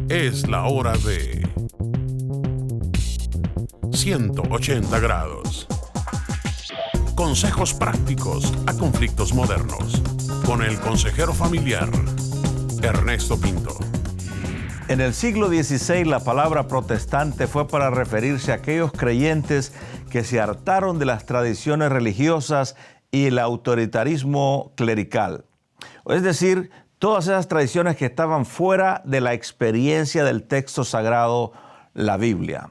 Es la hora de 180 grados. Consejos prácticos a conflictos modernos. Con el consejero familiar, Ernesto Pinto. En el siglo XVI, la palabra protestante fue para referirse a aquellos creyentes que se hartaron de las tradiciones religiosas y el autoritarismo clerical. Es decir, todas esas tradiciones que estaban fuera de la experiencia del texto sagrado, la Biblia.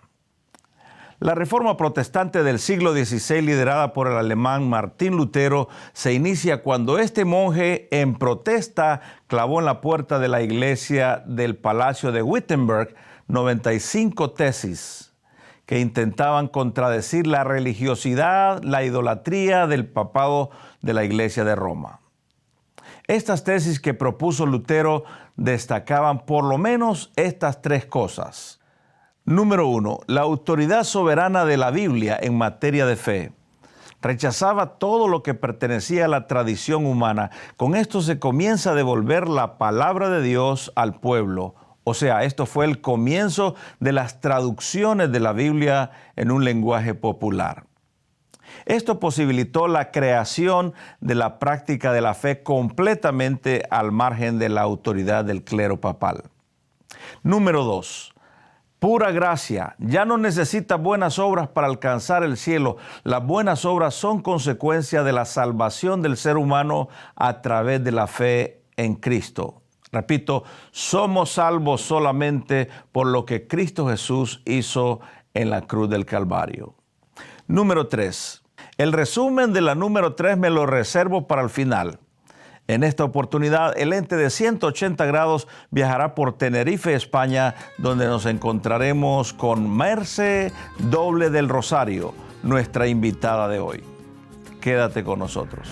La reforma protestante del siglo XVI, liderada por el alemán Martín Lutero, se inicia cuando este monje, en protesta, clavó en la puerta de la iglesia del Palacio de Wittenberg 95 tesis que intentaban contradecir la religiosidad, la idolatría del papado de la Iglesia de Roma. Estas tesis que propuso Lutero destacaban por lo menos estas tres cosas. Número 1. La autoridad soberana de la Biblia en materia de fe. Rechazaba todo lo que pertenecía a la tradición humana. Con esto se comienza a devolver la palabra de Dios al pueblo. O sea, esto fue el comienzo de las traducciones de la Biblia en un lenguaje popular. Esto posibilitó la creación de la práctica de la fe completamente al margen de la autoridad del clero papal. Número 2. Pura gracia. Ya no necesita buenas obras para alcanzar el cielo. Las buenas obras son consecuencia de la salvación del ser humano a través de la fe en Cristo. Repito, somos salvos solamente por lo que Cristo Jesús hizo en la cruz del Calvario. Número 3. El resumen de la número 3 me lo reservo para el final. En esta oportunidad, el ente de 180 grados viajará por Tenerife, España, donde nos encontraremos con Merce Doble del Rosario, nuestra invitada de hoy. Quédate con nosotros.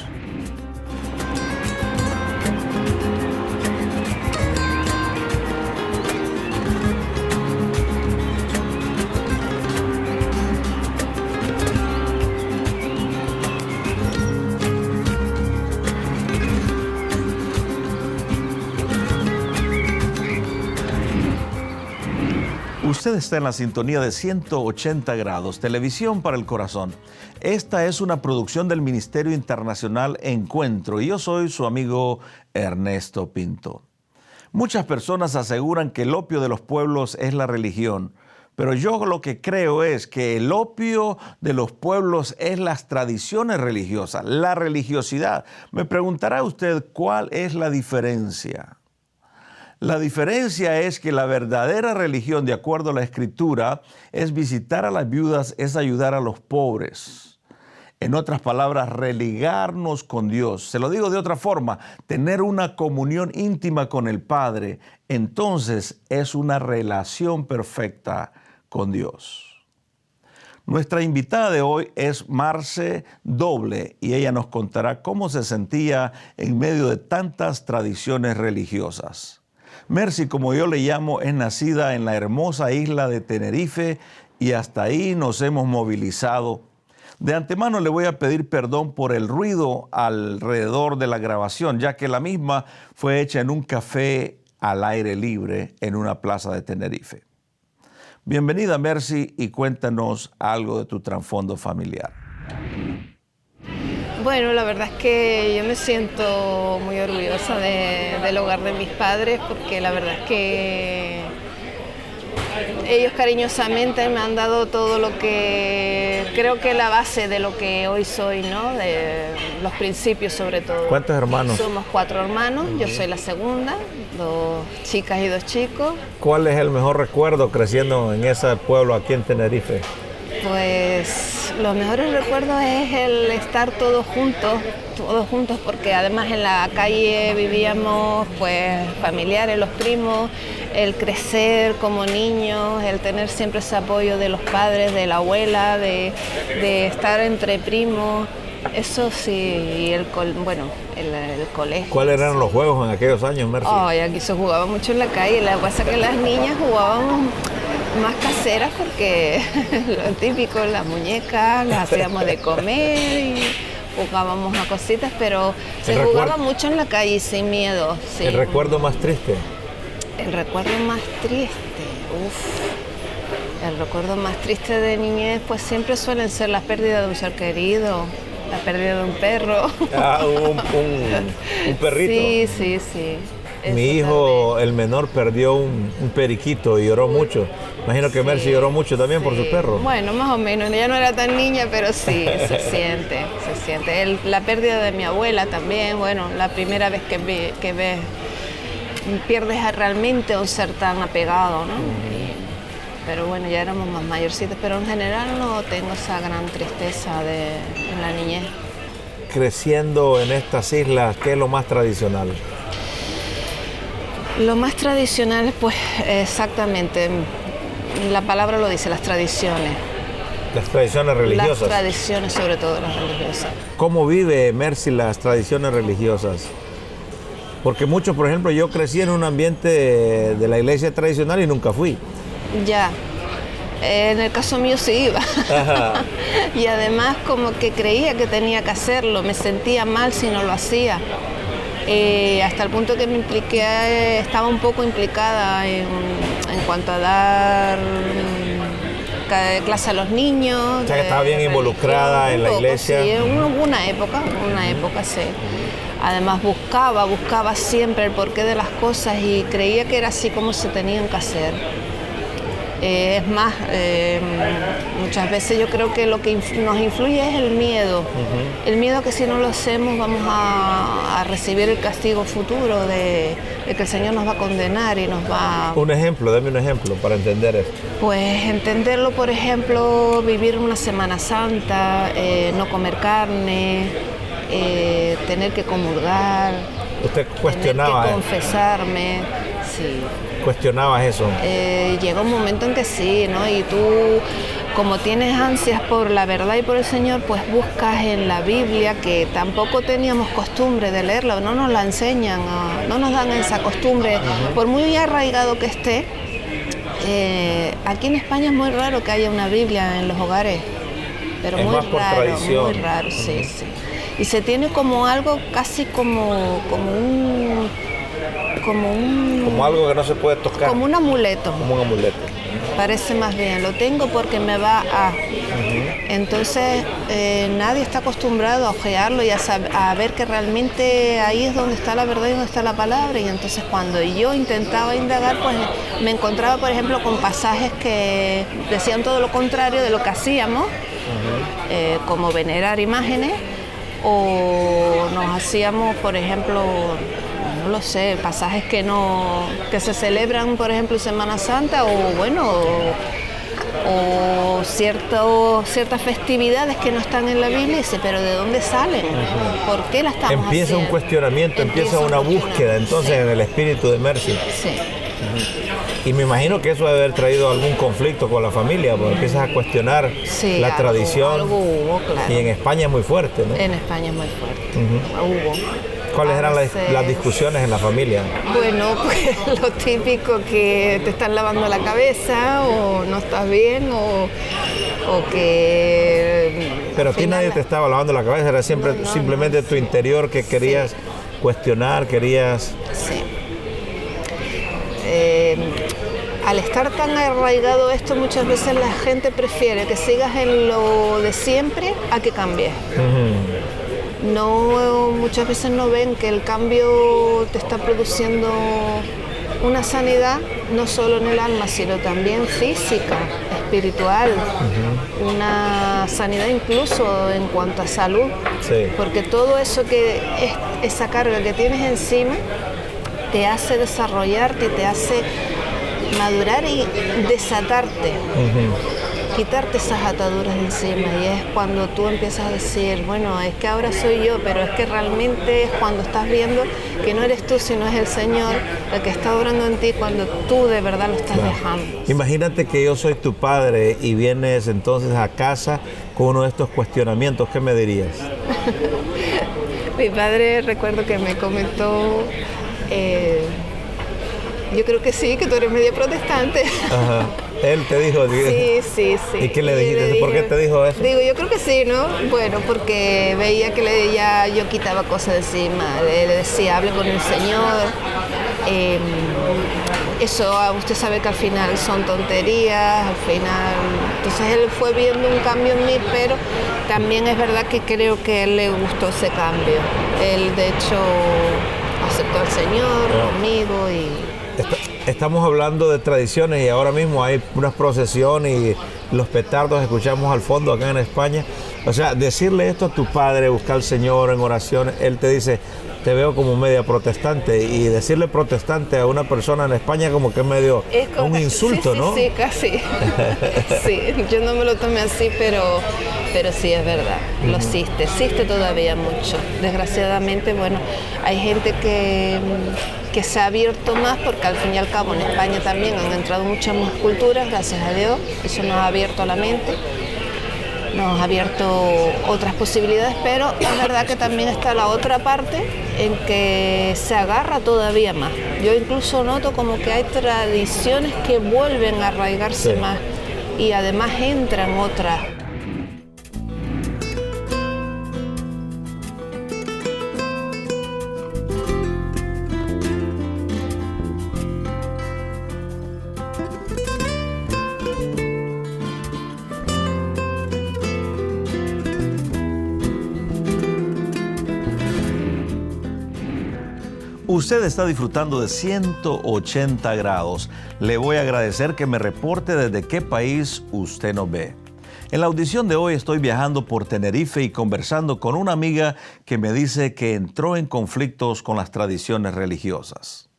Usted está en la sintonía de 180 grados, Televisión para el Corazón. Esta es una producción del Ministerio Internacional Encuentro y yo soy su amigo Ernesto Pinto. Muchas personas aseguran que el opio de los pueblos es la religión, pero yo lo que creo es que el opio de los pueblos es las tradiciones religiosas, la religiosidad. Me preguntará usted cuál es la diferencia. La diferencia es que la verdadera religión, de acuerdo a la Escritura, es visitar a las viudas, es ayudar a los pobres. En otras palabras, religarnos con Dios. Se lo digo de otra forma, tener una comunión íntima con el Padre. Entonces es una relación perfecta con Dios. Nuestra invitada de hoy es Merce Doble y ella nos contará cómo se sentía en medio de tantas tradiciones religiosas. Merce, como yo le llamo, es nacida en la hermosa isla de Tenerife y hasta ahí nos hemos movilizado. De antemano le voy a pedir perdón por el ruido alrededor de la grabación, ya que la misma fue hecha en un café al aire libre en una plaza de Tenerife. Bienvenida, Merce, y cuéntanos algo de tu trasfondo familiar. Bueno, la verdad es que yo me siento muy orgullosa del hogar de mis padres porque la verdad es que ellos cariñosamente me han dado todo lo que creo que es la base de lo que hoy soy, ¿no? De los principios sobre todo. ¿Cuántos hermanos? Somos 4 hermanos, yo soy la segunda, 2 chicas y 2 chicos. ¿Cuál es el mejor recuerdo creciendo en ese pueblo aquí en Tenerife? Pues los mejores recuerdos es el estar todos juntos, porque además en la calle vivíamos pues familiares, los primos, el crecer como niños, el tener siempre ese apoyo de los padres, de la abuela, de estar entre primos, eso sí, y el colegio. ¿Cuáles eran los juegos en aquellos años, Merce? Aquí se jugaba mucho en la calle, lo que pasa es que las niñas jugábamos más caseras porque lo típico, las muñecas, las hacíamos de comer y jugábamos a cositas, pero se jugaba mucho en la calle sin miedo. Sí. ¿El recuerdo más triste? El recuerdo más triste, el recuerdo más triste de niñez, pues siempre suelen ser la pérdida de un ser querido, la pérdida de un perro. Un perrito. Sí. Mi hijo, el menor, perdió un periquito y lloró mucho. Imagino que Mercy lloró mucho también por su perro. Bueno, más o menos. Ella no era tan niña, pero sí, se siente. La pérdida de mi abuela también, bueno, la primera vez que ves, pierdes realmente a un ser tan apegado, ¿no? Pero bueno, ya éramos más mayorcitos, pero en general no tengo esa gran tristeza en la niñez. Creciendo en estas islas, ¿qué es lo más tradicional? Lo más tradicional, pues exactamente, la palabra lo dice, las tradiciones. Las tradiciones religiosas. Las tradiciones, sobre todo las religiosas. ¿Cómo vive Mercy las tradiciones religiosas? Porque muchos, por ejemplo, yo crecí en un ambiente de la iglesia tradicional y nunca fui. Ya, en el caso mío sí iba. Y además como que creía que tenía que hacerlo, me sentía mal si no lo hacía. Hasta el punto que me impliqué, estaba un poco implicada en cuanto a dar clase a los niños. O sea que estaba bien involucrada en la iglesia. Sí, hubo una época sí. Además buscaba siempre el porqué de las cosas y creía que era así como se tenían que hacer. Es más, muchas veces yo creo que lo que nos influye es el miedo. El miedo a que si no lo hacemos vamos a recibir el castigo futuro de que el Señor nos va a condenar y nos va... Un ejemplo, dame un ejemplo para entender esto. Pues entenderlo, por ejemplo, vivir una Semana Santa, no comer carne, tener que comulgar. ¿Usted cuestionaba? Tener que confesarme, sí. ¿Cuestionabas eso? Llega un momento en que sí, ¿no? Y tú, como tienes ansias por la verdad y por el Señor, pues buscas en la Biblia, que tampoco teníamos costumbre de leerla, no nos la enseñan, no nos dan esa costumbre, por muy arraigado que esté. Aquí en España es muy raro que haya una Biblia en los hogares, pero es muy más por raro, tradición. muy raro, sí. Y se tiene como algo casi como algo que no se puede tocar. Como un amuleto. Como un amuleto. Parece más bien, lo tengo porque me va a... Entonces, nadie está acostumbrado a ojearlo y a ver que realmente ahí es donde está la verdad y donde está la palabra. Y entonces cuando yo intentaba indagar, pues me encontraba, por ejemplo, con pasajes que decían todo lo contrario de lo que hacíamos, como venerar imágenes, o nos hacíamos, por ejemplo... no lo sé, pasajes que se celebran, por ejemplo, Semana Santa o ciertas festividades que no están en la Biblia, y dice, pero ¿de dónde salen? ¿Por qué la estamos haciendo? Empieza un cuestionamiento, empieza una búsqueda entonces en el espíritu de Mercy. Sí. Y me imagino que eso debe haber traído algún conflicto con la familia, porque empiezas a cuestionar la tradición. Algo hubo, claro. Y en España es muy fuerte, ¿no? En España es muy fuerte, hubo. ¿Cuáles eran las discusiones en la familia? Bueno, pues lo típico, que te están lavando la cabeza o no estás bien o que... Pero a ti nadie te estaba lavando la cabeza, era simplemente tu interior que querías cuestionar, querías... Sí. Al estar tan arraigado esto, muchas veces la gente prefiere que sigas en lo de siempre a que cambies. Muchas veces no ven que el cambio te está produciendo una sanidad, no solo en el alma, sino también física, espiritual, una sanidad incluso en cuanto a salud, porque todo eso esa carga que tienes encima te hace desarrollarte, te hace madurar y desatarte. Quitarte esas ataduras de encima, y es cuando tú empiezas a decir, bueno, es que ahora soy yo, pero es que realmente es cuando estás viendo que no eres tú, sino es el Señor el que está obrando en ti, cuando tú de verdad lo estás dejando. Imagínate que yo soy tu padre y vienes entonces a casa con uno de estos cuestionamientos, ¿qué me dirías? Mi padre, recuerdo que me comentó, yo creo que sí, que tú eres medio protestante. Ajá. Él te dijo... Sí. ¿Y qué le dijiste? ¿Por qué te dijo eso? Digo, yo creo que sí, ¿no? Bueno, porque veía que yo quitaba cosas de encima. Le decía, hable con el Señor. Eso usted sabe que al final son tonterías, al final, entonces él fue viendo un cambio en mí, pero también es verdad que creo que a él le gustó ese cambio. Él de hecho aceptó al Señor conmigo y... Estamos hablando de tradiciones y ahora mismo hay unas procesiones y los petardos escuchamos al fondo acá en España. O sea, decirle esto a tu padre, buscar al Señor en oración, él te dice, te veo como media protestante, y decirle protestante a una persona en España como que es medio un insulto, sí, ¿no? Sí, casi. Sí, yo no me lo tomé así, pero sí es verdad, lo existe todavía mucho. Desgraciadamente, bueno, hay gente que se ha abierto más, porque al fin y al cabo en España también han entrado muchas más culturas, gracias a Dios, eso nos ha abierto la mente, nos ha abierto otras posibilidades, pero es verdad que también está la otra parte en que se agarra todavía más. Yo incluso noto como que hay tradiciones que vuelven a arraigarse más y además entran otras. Usted está disfrutando de 180 grados. Le voy a agradecer que me reporte desde qué país usted nos ve. En la audición de hoy estoy viajando por Tenerife y conversando con una amiga que me dice que entró en conflictos con las tradiciones religiosas.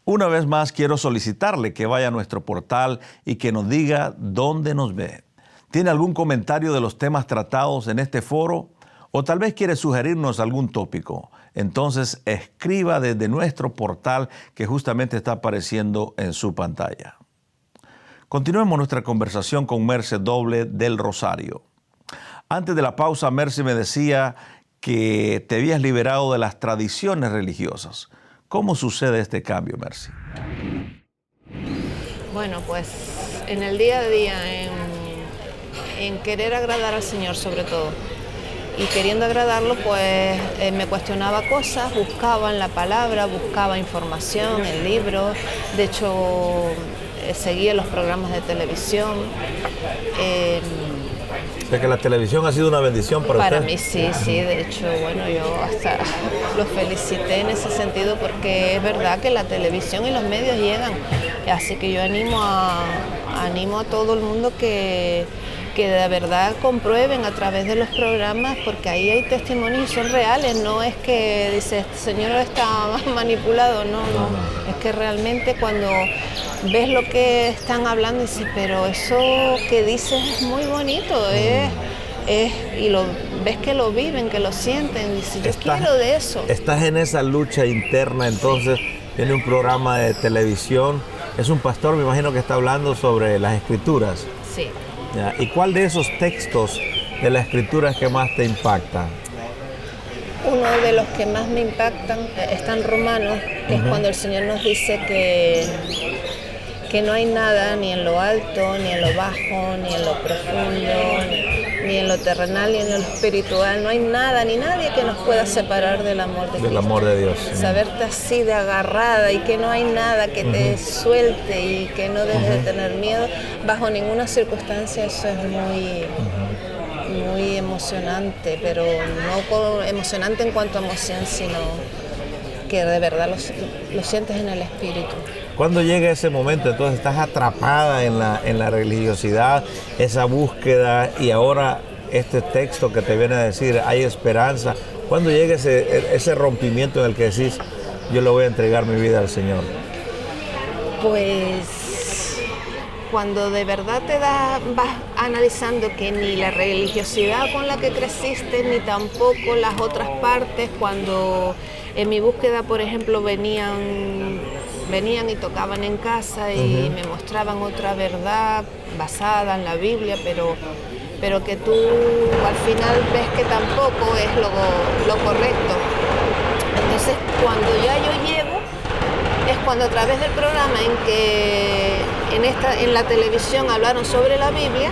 Una vez más quiero solicitarle que vaya a nuestro portal y que nos diga dónde nos ve. ¿Tiene algún comentario de los temas tratados en este foro? O tal vez quiere sugerirnos algún tópico. Entonces escriba desde nuestro portal que justamente está apareciendo en su pantalla. Continuemos nuestra conversación con Merce Doble del Rosario. Antes de la pausa, Merce me decía que te habías liberado de las tradiciones religiosas. ¿Cómo sucede este cambio, Merce? Bueno, pues en el día a día, en querer agradar al Señor sobre todo. Y queriendo agradarlo, pues me cuestionaba cosas, buscaba en la palabra, buscaba información en libros, de hecho seguía los programas de televisión. O sea que la televisión ha sido una bendición para usted. Para mí sí, de hecho, bueno, yo hasta los felicité en ese sentido porque es verdad que la televisión y los medios llegan, así que yo animo a todo el mundo que de verdad comprueben a través de los programas, porque ahí hay testimonios y son reales, no es que dice este señor está manipulado, no, es que realmente cuando ves lo que están hablando dices, pero eso que dices es muy bonito, y ves que lo viven, que lo sienten, dices, yo quiero de eso. Estás en esa lucha interna, entonces tiene un programa de televisión, es un pastor, me imagino que está hablando sobre las escrituras. Sí. ¿Y cuál de esos textos de la escritura es que más te impacta? Uno de los que más me impactan está en Romanos, que es cuando el Señor nos dice que no hay nada ni en lo alto, ni en lo bajo, ni en lo profundo, ni en lo terrenal, ni en lo espiritual. No hay nada ni nadie que nos pueda separar del amor de Cristo. Del amor de Dios. Saberte así de agarrada y que no hay nada que te suelte y que no debes de tener miedo bajo ninguna circunstancia. Eso es muy emocionante, pero no emocionante en cuanto a emoción, sino que de verdad lo sientes en el espíritu. ¿Cuándo llega ese momento? Entonces estás atrapada en la religiosidad, esa búsqueda, y ahora este texto que te viene a decir, hay esperanza. ¿Cuándo llega ese rompimiento en el que decís, yo le voy a entregar mi vida al Señor? Pues cuando de verdad vas analizando que ni la religiosidad con la que creciste, ni tampoco las otras partes, cuando en mi búsqueda, por ejemplo, venían y tocaban en casa y me mostraban otra verdad basada en la Biblia, pero que tú al final ves que tampoco es lo correcto. Entonces, cuando ya yo llego, es cuando a través del programa en que en la televisión hablaron sobre la Biblia,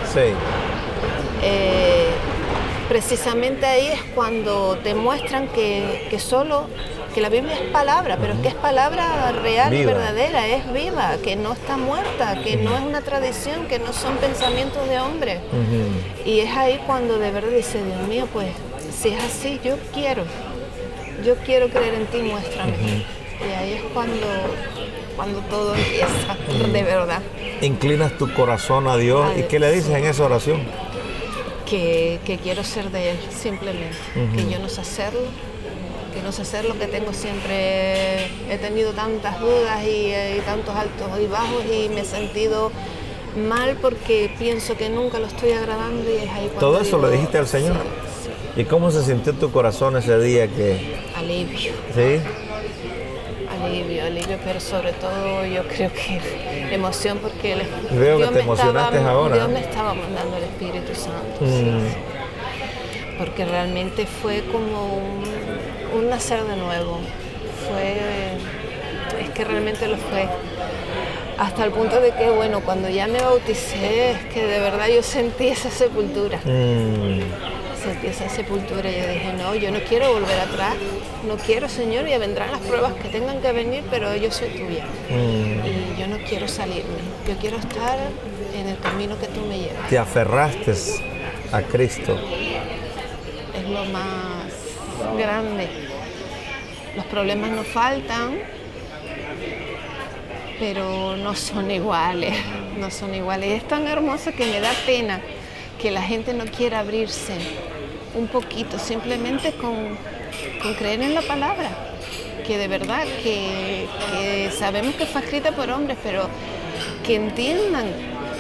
precisamente ahí es cuando te muestran que solo que la Biblia es palabra, pero es que es palabra real y Viva. verdadera, es viva, que no está muerta, que no es una tradición, que no son pensamientos de hombre. Y es ahí cuando de verdad dice, Dios mío, pues si es así, yo quiero creer en ti, muéstrame. Y ahí es cuando todo empieza, de verdad. Inclinas tu corazón a Dios. ¿Y qué le dices en esa oración? Que quiero ser de Él, simplemente. Que yo no sé hacerlo, que tengo siempre, he tenido tantas dudas y tantos altos y bajos y me he sentido mal porque pienso que nunca lo estoy agradando y es ahí cuando ¿Todo eso digo, le dijiste al Señor? Sí. ¿Y cómo se sintió tu corazón ese día que...? Alivio. ¿Sí? Alivio, pero sobre todo yo creo que emoción porque Veo que te emocionaste ahora. Dios me estaba mandando el Espíritu Santo. Sí. Porque realmente fue como un nacer de nuevo. Es que realmente lo fue. Hasta el punto de que, bueno, cuando ya me bauticé, es que de verdad yo sentí esa sepultura. Sentí esa sepultura y yo dije, no, yo no quiero volver atrás, no quiero, Señor, ya vendrán las pruebas que tengan que venir, pero yo soy tuya. Y yo no quiero salirme, yo quiero estar en el camino que tú me llevas. Te aferraste a Cristo. Es lo más grande. Los problemas no faltan, pero no son iguales, no son iguales. Es tan hermoso que me da pena que la gente no quiera abrirse un poquito, simplemente con creer en la palabra, que de verdad que sabemos que fue escrita por hombres, pero que entiendan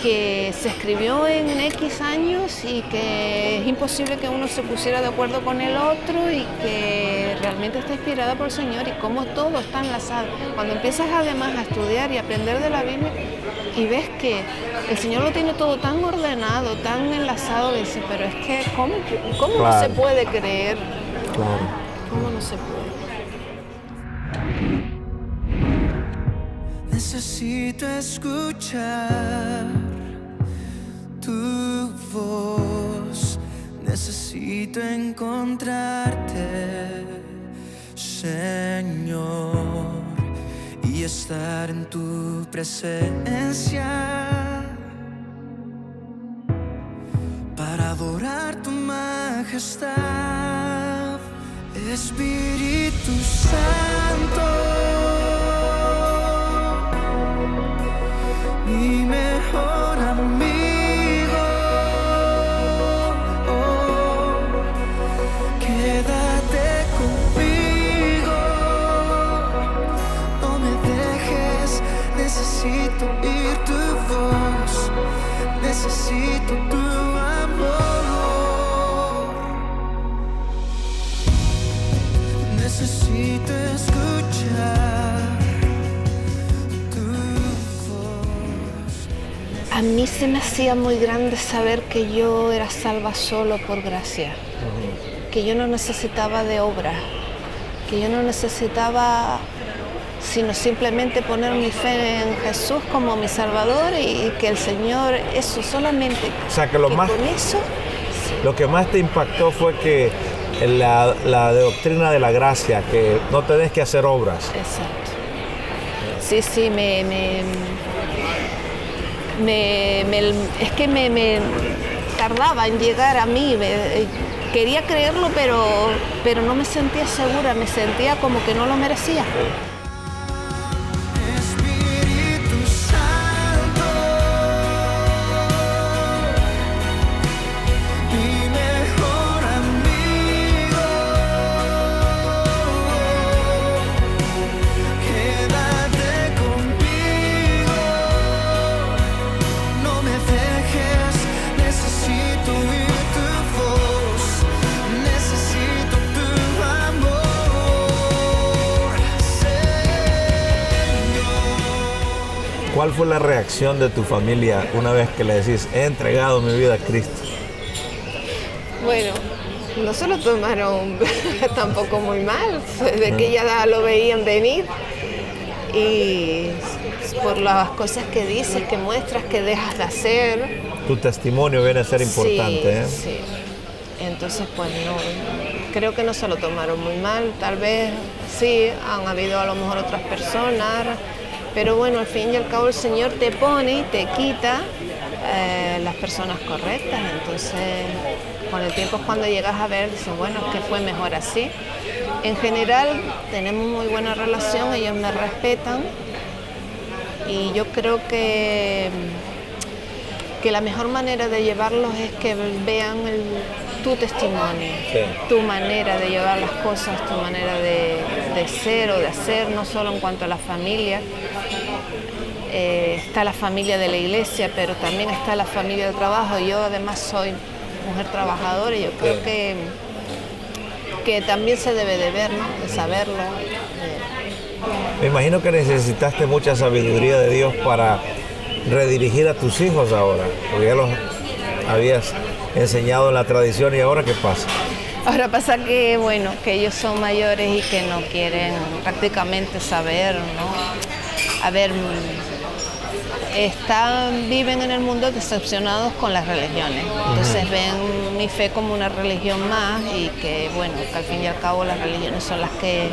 que se escribió en X años y que es imposible que uno se pusiera de acuerdo con el otro y que realmente está inspirada por el Señor y cómo todo está enlazado. Cuando empiezas además a estudiar y aprender de la Biblia y ves que el Señor lo tiene todo tan ordenado, tan enlazado, dices, pero es que ¿cómo Claro. no se puede creer? Claro. ¿Cómo no se puede? Necesito escuchar tu voz, necesito encontrarte, Señor, y estar en tu presencia para adorar tu majestad, Espíritu Santo. Mi mejor amigo, quédate conmigo, no me dejes, necesito oír tu voz, necesito tu amor, necesito escuchar. A mí se me hacía muy grande saber que yo era salva solo por gracia, que yo no necesitaba de obra, que yo no necesitaba sino simplemente poner mi fe en Jesús como mi Salvador y que el Señor, eso solamente. O sea, que con eso, lo que más te impactó fue que la doctrina de la gracia, que no tenés que hacer obras. Exacto. Sí, es que me tardaba en llegar a mí. Quería creerlo, pero no me sentía segura, me sentía como que no lo merecía. Espíritu Santo, mi mejor amigo, quédate conmigo, no me dejes, necesito oír tu voz, necesito tu amor, Señor. ¿Cuál fue la reacción de tu familia una vez que le decís, he entregado mi vida a Cristo? Bueno, no se lo tomaron tampoco muy mal, de que ya lo veían venir y por las cosas que dices, que muestras, que dejas de hacer. Tu testimonio viene a ser importante, Sí, sí. Entonces, pues no, creo que no se lo tomaron muy mal, tal vez sí, han habido a lo mejor otras personas, pero bueno, al fin y al cabo el Señor te pone y te quita las personas correctas. Entonces, con el tiempo es cuando llegas a ver, dices, bueno, es que fue mejor así. En general, tenemos muy buena relación, ellos me respetan y yo creo que la mejor manera de llevarlos es que vean tu testimonio, tu manera de llevar las cosas, tu manera de ser o de hacer, no solo en cuanto a la familia. Está la familia de la iglesia, pero también está la familia de trabajo. Yo además soy mujer trabajadora y yo creo que también se debe de ver, ¿no? De saberlo. Me imagino que necesitaste mucha sabiduría de Dios para redirigir a tus hijos ahora, porque ya los habías enseñado en la tradición y ahora ¿qué pasa? Ahora pasa que, bueno, que ellos son mayores y que no quieren prácticamente saber, ¿no? A ver, viven en el mundo decepcionados con las religiones. Entonces ven mi fe como una religión más y que, bueno, que al fin y al cabo las religiones son las que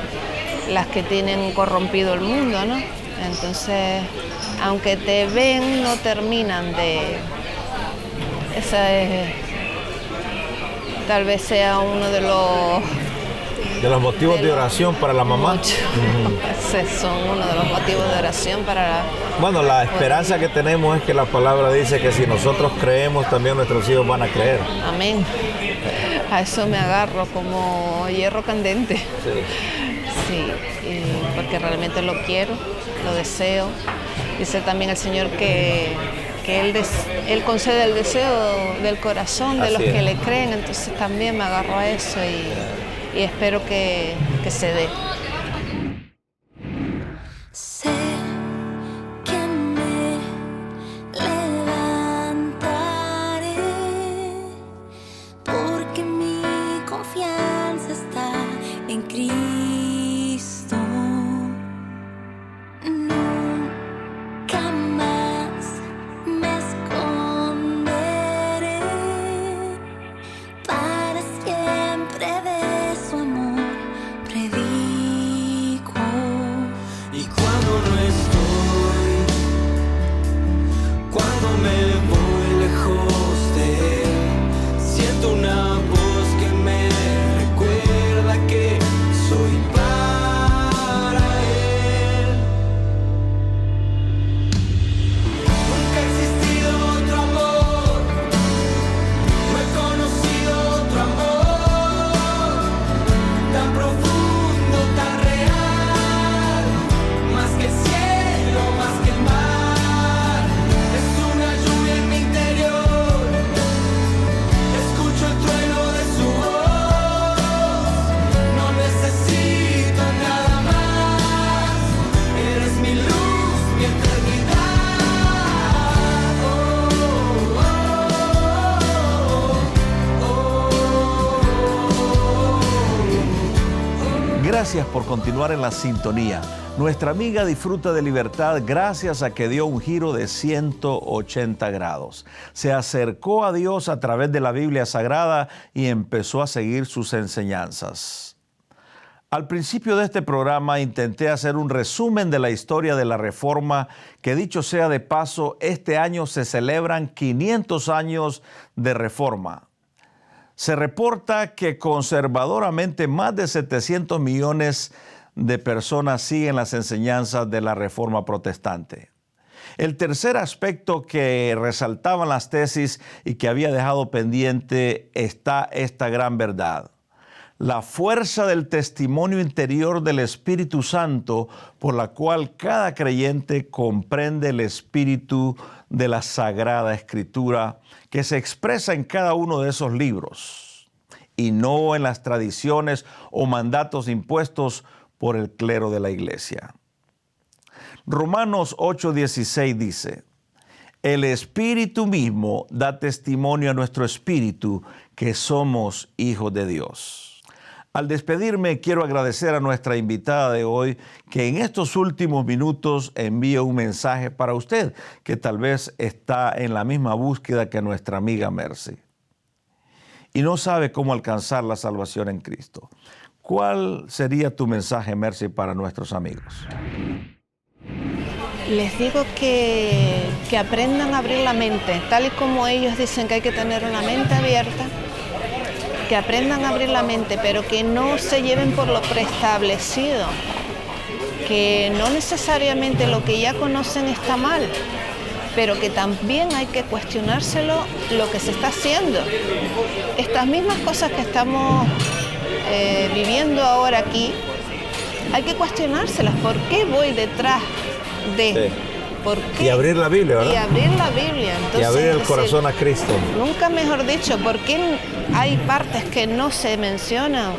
tienen corrompido el mundo, ¿no? Entonces, aunque te ven, no terminan de... tal vez sea uno de los motivos de oración para la mamá. Esos son uno de los motivos de oración para... Bueno, la esperanza que tenemos es que la palabra dice que si nosotros creemos, también nuestros hijos van a creer. Amén. A eso me agarro como hierro candente. Sí, porque realmente lo quiero, lo deseo. Dice también el Señor que Él concede el deseo del corazón de los que le creen, entonces también me agarro a eso y espero que se dé. Sé que me levantaré porque mi confianza está en Cristo. Nunca más me esconderé, para siempre de su amor predico. Y cuando no estoy, cuando me voy lejos de él, siento una voz que me recuerda que soy para él. Nunca ha existido otro amor, no he conocido otro amor tan profundo, tan real, más que el cielo, más que el mar. Es una lluvia en mi interior, escucho el trueno de su voz, no necesito nada más, eres mi luz, mi eternidad. Gracias por continuar en la sintonía. Nuestra amiga disfruta de libertad gracias a que dio un giro de 180 grados. Se acercó a Dios a través de la Biblia Sagrada y empezó a seguir sus enseñanzas. Al principio de este programa intenté hacer un resumen de la historia de la Reforma, que dicho sea de paso, este año se celebran 500 años de Reforma. Se reporta que conservadoramente más de 700 millones de personas siguen las enseñanzas de la Reforma protestante. El tercer aspecto que resaltaban las tesis y que había dejado pendiente está esta gran verdad: la fuerza del testimonio interior del Espíritu Santo, por la cual cada creyente comprende el espíritu de la Sagrada Escritura, que se expresa en cada uno de esos libros y no en las tradiciones o mandatos impuestos por el clero de la iglesia. Romanos 8:16 dice: el Espíritu mismo da testimonio a nuestro espíritu que somos hijos de Dios. Al despedirme, quiero agradecer a nuestra invitada de hoy, que en estos últimos minutos envía un mensaje para usted, que tal vez está en la misma búsqueda que nuestra amiga Mercy y no sabe cómo alcanzar la salvación en Cristo. ¿Cuál sería tu mensaje, Mercy, para nuestros amigos? Les digo que aprendan a abrir la mente, tal y como ellos dicen que hay que tener una mente abierta, que aprendan a abrir la mente, pero que no se lleven por lo preestablecido, que no necesariamente lo que ya conocen está mal, pero que también hay que cuestionárselo lo que se está haciendo. Estas mismas cosas que estamos viviendo ahora aquí, hay que cuestionárselas. ¿Por qué voy detrás de? Sí. ¿Por qué? Y abrir la Biblia, ¿verdad? Y abrir la Biblia. Entonces, y abrir el es corazón decir, a Cristo. nunca mejor dicho, ¿por qué hay partes que no se mencionan?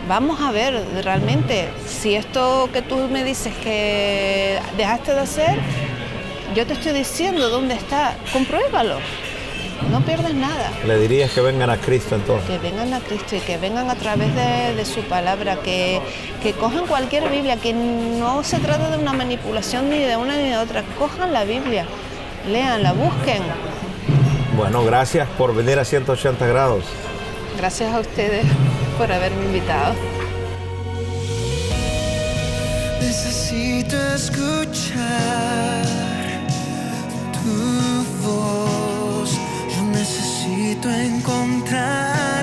Vamos a ver realmente si esto que tú me dices que dejaste de hacer, yo te estoy diciendo dónde está, compruébalo, no pierdes nada. Le dirías que vengan a Cristo entonces. Que vengan a Cristo y que vengan a través de su palabra, que cojan cualquier Biblia, que no se trata de una manipulación ni de una ni de otra, cojan la Biblia, léanla, busquen. Bueno, gracias por venir a 180 grados. Gracias a ustedes por haberme invitado. Necesito escuchar tu voz, yo necesito encontrar